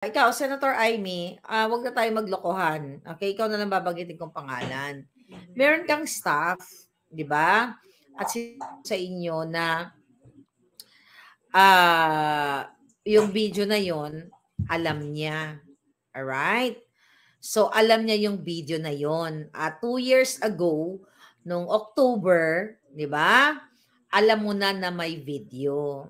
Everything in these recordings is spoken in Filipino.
Ikaw, Senator Amy, wag na tayo maglokohan. Okay, ikaw na lang babanggitin kong pangalan. Meron kang staff, di ba? At sa inyo na yung video na yon, alam niya. Alright? So, alam niya yung video na yon. At 2 years ago, nung October, di ba? Alam mo na may video.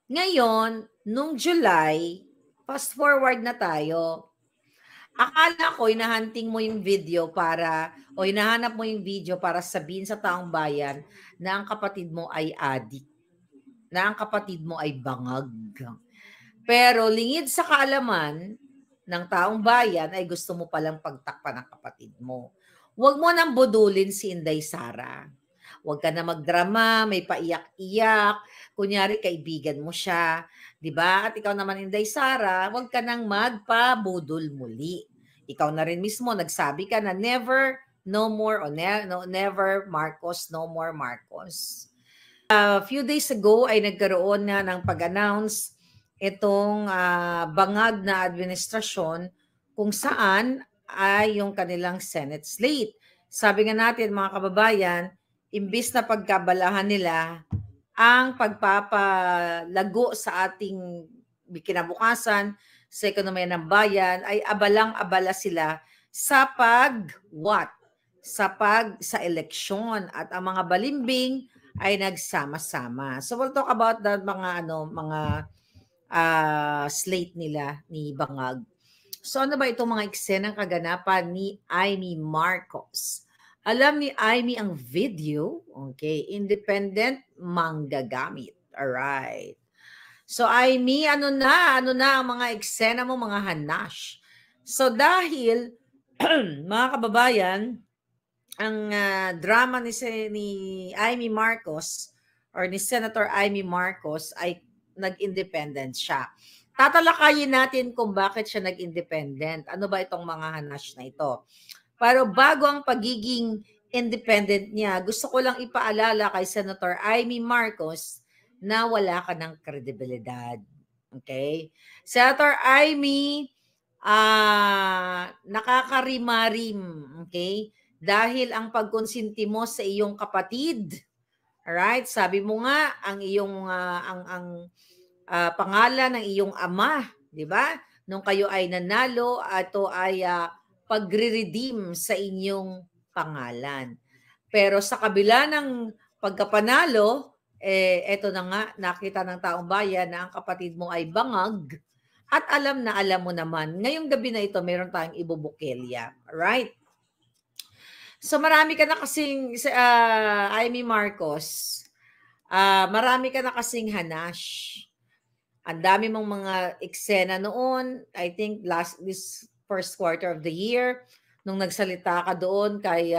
Ngayon, nung July, fast forward na tayo. Akala ko hinahunting mo yung video o hinahanap mo yung video para sabihin sa taong bayan na ang kapatid mo ay adik, na ang kapatid mo ay bangag. Pero lingid sa kaalaman ng taong bayan ay gusto mo palang pagtakpan ng kapatid mo. Huwag mo nang budulin si Inday Sara. Huwag ka na magdrama, may paiyak-iyak. Kunyari, kaibigan mo siya. Diba? At ikaw naman, Inday Sara, huwag ka nang magpabudol muli. Ikaw na rin mismo, nagsabi ka na never, no more, o never Marcos, no more Marcos. A few days ago ay nagkaroon na ng pag-announce itong bangag na administrasyon kung saan ay yung kanilang Senate slate. Sabi nga natin mga kababayan, imbis na pagkabalahan nila ang pagpapalago sa ating kinabukasan sa ekonomiya ng bayan, ay abalang-abala sila sa sa eleksyon, at ang mga balimbing ay nagsama-sama. So we'll talk about the mga slate nila ni Bangag. So ano ba itong mga eksenang kaganapan ni Amy Marcos? Alam ni Amy ang video, okay, independent manggagamit. Alright. So Amy, ano na ang mga eksena mo, mga hanash? So dahil, mga kababayan, ang drama ni Amy Marcos or ni Senator Amy Marcos ay nag-independent siya. Tatalakayin natin kung bakit siya nag-independent. Ano ba itong mga hanash na ito? Pero bago ang pagiging independent niya, gusto ko lang ipaalala kay Senator Amy Marcos na wala ka ng kredibilidad. Okay? Senator Amy, nakakarimarim. Okay? Dahil ang pagkonsinti mo sa iyong kapatid, alright, sabi mo nga ang iyong pangalan ng iyong ama, di ba? Nung kayo ay nanalo, ito ay pagre-redeem sa inyong pangalan. Pero sa kabila ng pagkapanalo, eto na nga, nakita ng taong bayan na ang kapatid mo ay bangag, at alam na alam mo naman, ngayong gabi na ito, meron tayong ibubukelya. Alright? So marami ka na kasing, Amy Marcos, marami ka na kasing hanash. Ang dami mong mga eksena noon, I think this first quarter of the year, nung nagsalita ka doon kay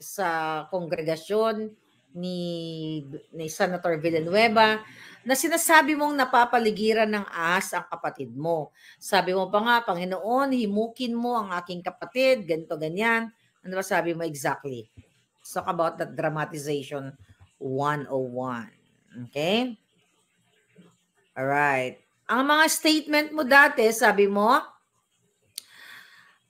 sa kongregasyon ni Senator Villanueva, na sinasabi mong napapaligiran ng ahas ang kapatid mo. Sabi mo pa nga, Panginoon, himukin mo ang aking kapatid, ganito, ganyan. Ano ba sabi mo exactly? Let's talk about that dramatization 101. Okay? Alright. Ang mga statement mo dati, sabi mo,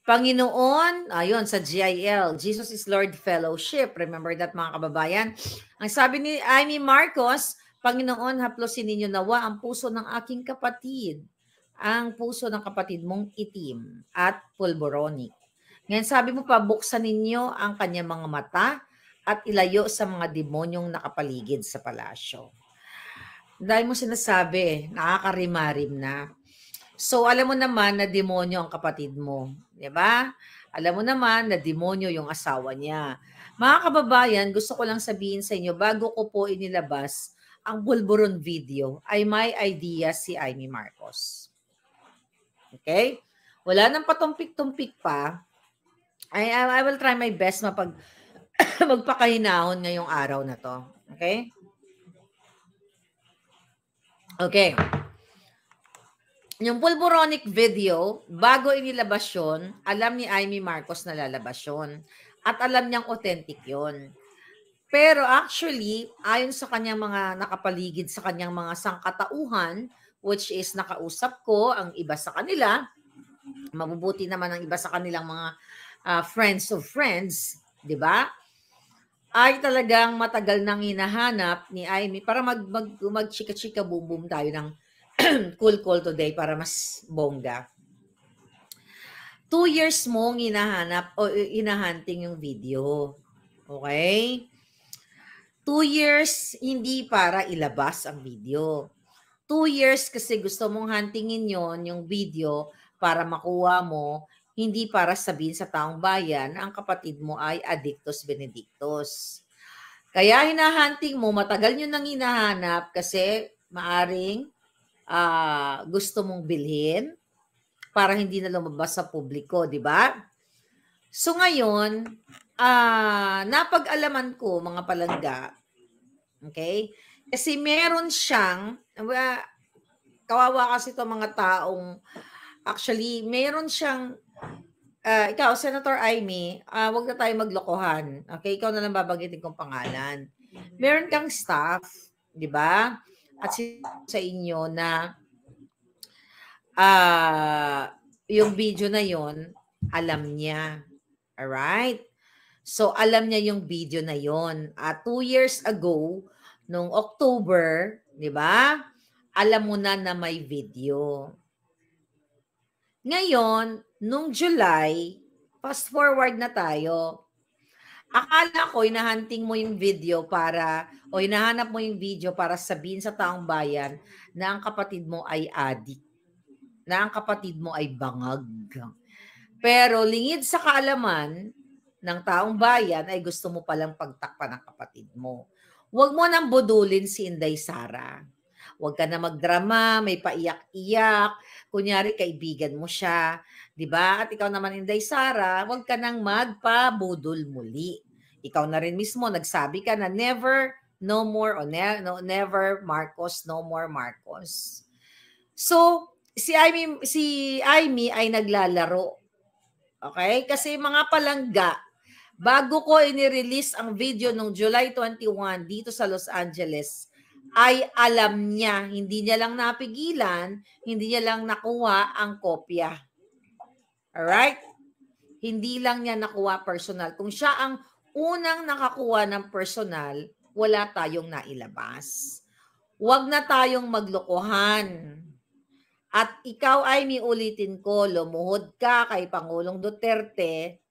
Panginoon, ayun, sa GIL, Jesus is Lord Fellowship. Remember that, mga kababayan? Ang sabi ni Amy Marcos, Panginoon, haplosin ninyo nawa ang puso ng aking kapatid, ang puso ng kapatid mong itim at pulboronic. Ngayon sabi mo pa, buksan ninyo ang kanyang mga mata at ilayo sa mga demonyong nakapaligid sa palasyo. Dahil mo sinasabi, nakakarimarim na. So, alam mo naman na demonyo ang kapatid mo. Diba? Alam mo naman na demonyo yung asawa niya. Mga kababayan, gusto ko lang sabihin sa inyo, bago ko po inilabas ang Bulburon video, ay may idea si Amy Marcos. Okay? Wala nang patumpik-tumpik pa. I will try my best magpakahinahon ngayong araw na to. Okay? Okay. Yung pulboronic video, bago inilabas yun, alam ni Amy Marcos na lalabas yun. At alam niyang authentic yun. Pero actually, ayon sa kanyang mga nakapaligid sa kanyang mga sangkatauhan, which is nakausap ko ang iba sa kanila, mabubuti naman ang iba sa kanilang mga friends of friends, di ba? Ay talagang matagal nang hinahanap ni Amy para mag-chika-chika boom boom tayo ng cool call today para mas bongga. 2 years mong hinahanap o hinahunting yung video. Okay? 2 years hindi para ilabas ang video. 2 years kasi gusto mong huntingin yon yung video para makuha mo, hindi para sabihin sa taong bayan na ang kapatid mo ay Addictus Benedictus. Kaya hinahunting mo, matagal nyo nang hinahanap kasi maaring gusto mong bilhin para hindi na lumabas sa publiko, di ba? So ngayon, napag-alaman ko mga palangga, okay? Kasi meron siyang, kawawa kasi itong mga taong, actually, meron siyang, ikaw, Senator Amy, wag na tayo maglokohan. Okay, ikaw na lang babanggitin kong pangalan. Meron kang staff, di ba? At sa inyo na yung video na yon, alam niya. Alright? So, alam niya yung video na yon. At 2 years ago, nung October, di ba? Alam mo na may video. Ngayon, nung July, fast forward na tayo. Akala ko hinahunting mo yung video o hinahanap mo yung video para sabihin sa taong bayan na ang kapatid mo ay addict, na ang kapatid mo ay bangag. Pero lingid sa kaalaman ng taong bayan ay gusto mo palang pagtakpan ng kapatid mo. Huwag mo nang budulin si Inday Sara. Huwag ka na magdrama, may paiyak-iyak. Kunyari, kaibigan mo siya. Diba? At ikaw naman, Inday Sara, huwag ka nang magpabudol muli. Ikaw na rin mismo, nagsabi ka na never, no more, or never Marcos, no more Marcos. So, si Amy ay naglalaro. Okay? Kasi mga palangga, bago ko inirelease ang video nung July 21 dito sa Los Angeles, ay alam niya, hindi niya lang napigilan, hindi niya lang nakuha ang kopya. Alright? Hindi lang niya nakuha personal. Kung siya ang unang nakakuha ng personal, wala tayong nailabas. Huwag na tayong maglokohan. At ikaw ay ulitin ko, lumuhod ka kay Pangulong Duterte,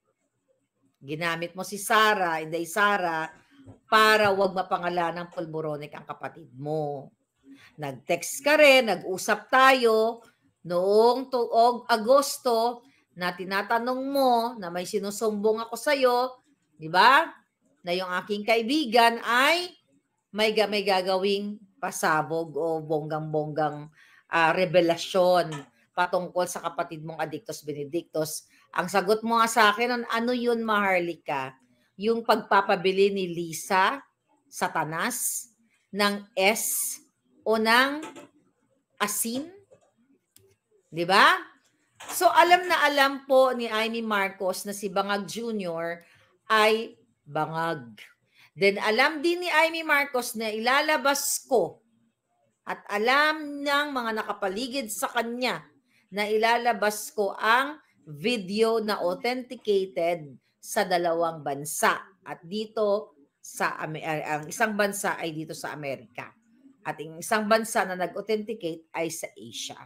ginamit mo si Sara, Inday Sara, para wag mapangalan ng pulboronic ang kapatid mo. Nag-text ka rin, nag-usap tayo noong Agosto na tinatanong mo na may sinusumbong ako sa'yo, di ba? Na yung aking kaibigan ay may gagawing pasabog o bonggang-bonggang revelasyon patungkol sa kapatid mong Addictus Benedictus. Ang sagot mo nga sa akin, ano yun, Maharlika? Yung pagpapabili ni Lisa Satanas ng S o ng asin? Di ba? So alam na alam po ni Amy Marcos na si Bangag Jr. ay bangag. Then alam din ni Amy Marcos na ilalabas ko at alam ng mga nakapaligid sa kanya na ilalabas ko ang video na authenticated sa dalawang bansa. At dito ang isang bansa ay dito sa Amerika. At ang isang bansa na nag-authenticate ay sa Asia.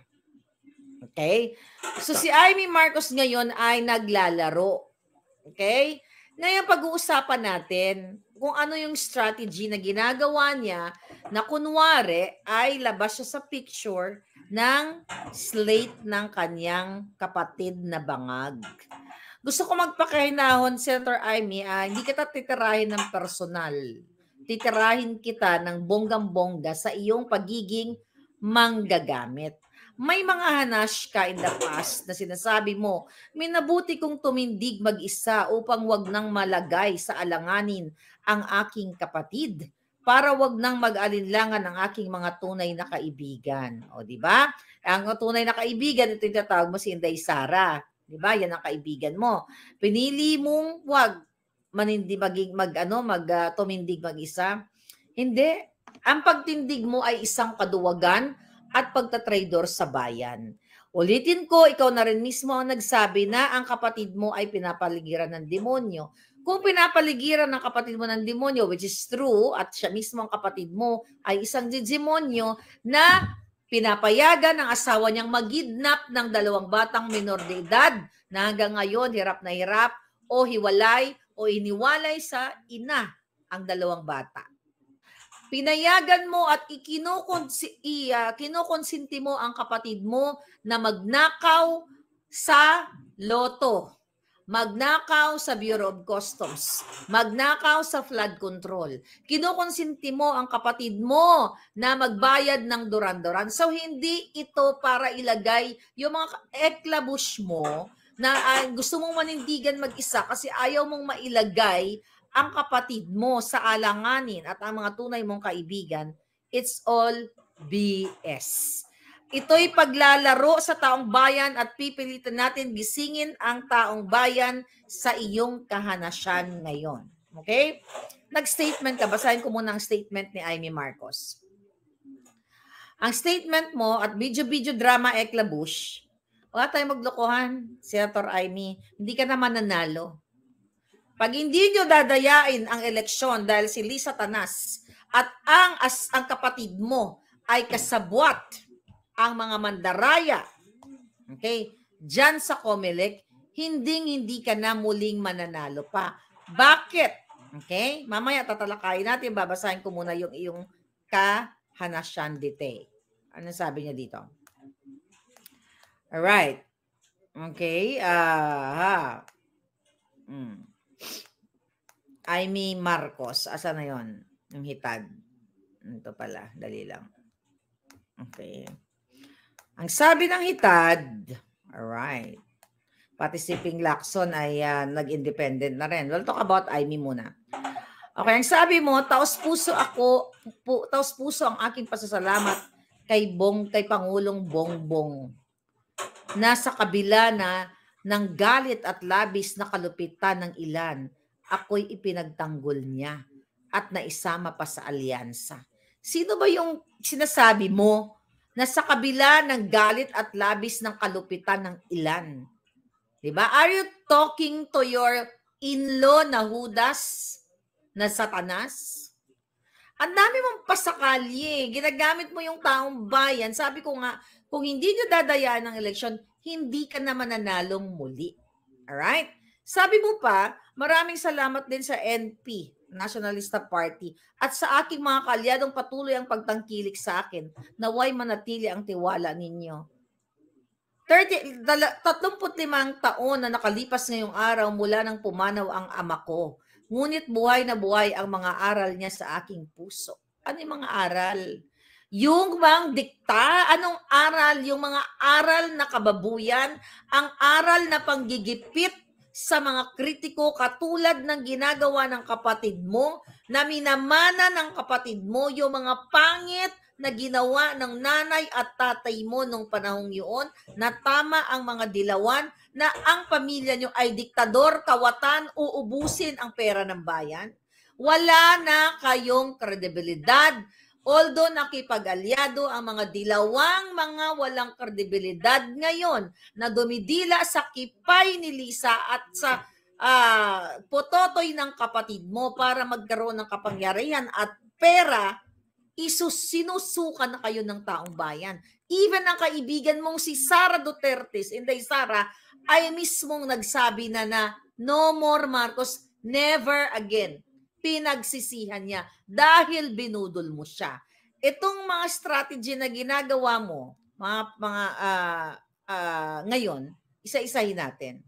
Okay? So si Amy Marcos ngayon ay naglalaro. Okay? Ngayon pag-uusapan natin kung ano yung strategy na ginagawa niya na kunwari ay labas siya sa picture ng slate ng kanyang kapatid na bangag. Gusto ko magpakahinahon, Senator Amy, hindi kita titirahin ng personal. Titirahin kita ng bonggang-bongga sa iyong pagiging manggagamit. May mga hanash ka in the past na sinasabi mo, minabuti kong tumindig mag-isa upang wag nang malagay sa alanganin ang aking kapatid para wag nang mag-alinlangan ang aking mga tunay na kaibigan. O, di ba? Ang tunay na kaibigan, ito yung tatawag mo si Inday Sara. Di ba? Yan ang kaibigan mo. Pinili mong wag tumindig mag-isa. Hindi. Ang pagtindig mo ay isang kaduwagan at pagtatraidor sa bayan. Ulitin ko, ikaw na rin mismo ang nagsabi na ang kapatid mo ay pinapaligiran ng demonyo. Kung pinapaligiran ng kapatid mo ng demonyo, which is true, at siya mismo ang kapatid mo ay isang demonyo na pinapayagan ng asawa niyang magidnap ng 2 batang minor de edad na hanggang ngayon hirap na hirap o hiwalay o iniwalay sa ina ang 2 bata. Pinayagan mo at kinukonsinti mo ang kapatid mo na magnakaw sa loto, magnakaw sa Bureau of Customs, magnakaw sa flood control. Kinukonsinti mo ang kapatid mo na magbayad ng duran-duran. So, hindi ito para ilagay yung mga eklabush mo na gusto mong manindigan mag-isa kasi ayaw mong mailagay ang kapatid mo sa alanganin at ang mga tunay mong kaibigan. It's all BS. Ito'y paglalaro sa taong bayan at pipilitan natin gisingin ang taong bayan sa iyong kahanasyan ngayon. Okay? Nag-statement ka. Basahin ko muna ang statement ni Amy Marcos. Ang statement mo at video drama eklabush, wala tayong maglokohan, Senator Amy, hindi ka naman nanalo. Pag hindi nyo dadayain ang eleksyon dahil si Lisa Tanas at ang kapatid mo ay kasabwat ang mga mandaraya, okay, dyan sa COMELEC, hindi ka na muling mananalo pa. Bakit? Okay? Mamaya tatalakayin natin, babasahin ko muna yung iyong kahanasyan dite. Ano sabi niya dito? Alright. Okay. Amy Marcos. Asa na yon? Yung hitad. Ito pala. Dali lang. Okay. Ang sabi ng hitad, alright. Pati si Ping Lacson ay nag-independent na rin. We'll talk about Amy muna. Okay, ang sabi mo, taos puso ang aking pasasalamat kay Pangulong Bongbong. Nasa kabila na ng galit at labis na kalupitan ng ilan, ako'y ipinagtanggol niya at naisama pa sa alyansa. Sino ba yung sinasabi mo na sa kabila ng galit at labis ng kalupitan ng ilan? Diba? Are you talking to your in-law na Judas na Satanas? Ang dami mong pasakali. Ginagamit mo yung taong bayan. Sabi ko nga, kung hindi nyo dadayaan ng eleksyon, hindi ka na mananalong muli. Alright? Sabi mo pa, maraming salamat din sa NP, Nationalista Party, at sa aking mga kaalyadong patuloy ang pagtangkilik sa akin, naway manatili ang tiwala ninyo. 35 taon na nakalipas ngayong araw mula nang pumanaw ang ama ko. Ngunit buhay na buhay ang mga aral niya sa aking puso. Ano yung mga aral? Yung bang dikta? Anong aral? Yung mga aral na kababuyan? Ang aral na panggigipit sa mga kritiko katulad ng ginagawa ng kapatid mo, na minamana ng kapatid mo yung mga pangit na ginawa ng nanay at tatay mo nung panahong yun, na tama ang mga dilawan, na ang pamilya nyo ay diktador, kawatan, uubusin ang pera ng bayan. Wala na kayong kredibilidad. Although nakipag-alyado ang mga dilawang mga walang kredibilidad ngayon na dumidila sa kipay ni Lisa at sa pototoy ng kapatid mo para magkaroon ng kapangyarihan at pera, sinusukan na kayo ng taong bayan. Even ang kaibigan mong si Sara Duterte, Inday Sara, ay mismong nagsabi na no more Marcos, never again. Pinagsisihan niya dahil binudol mo siya. Itong mga strategy na ginagawa mo, ngayon, isa-isahin natin.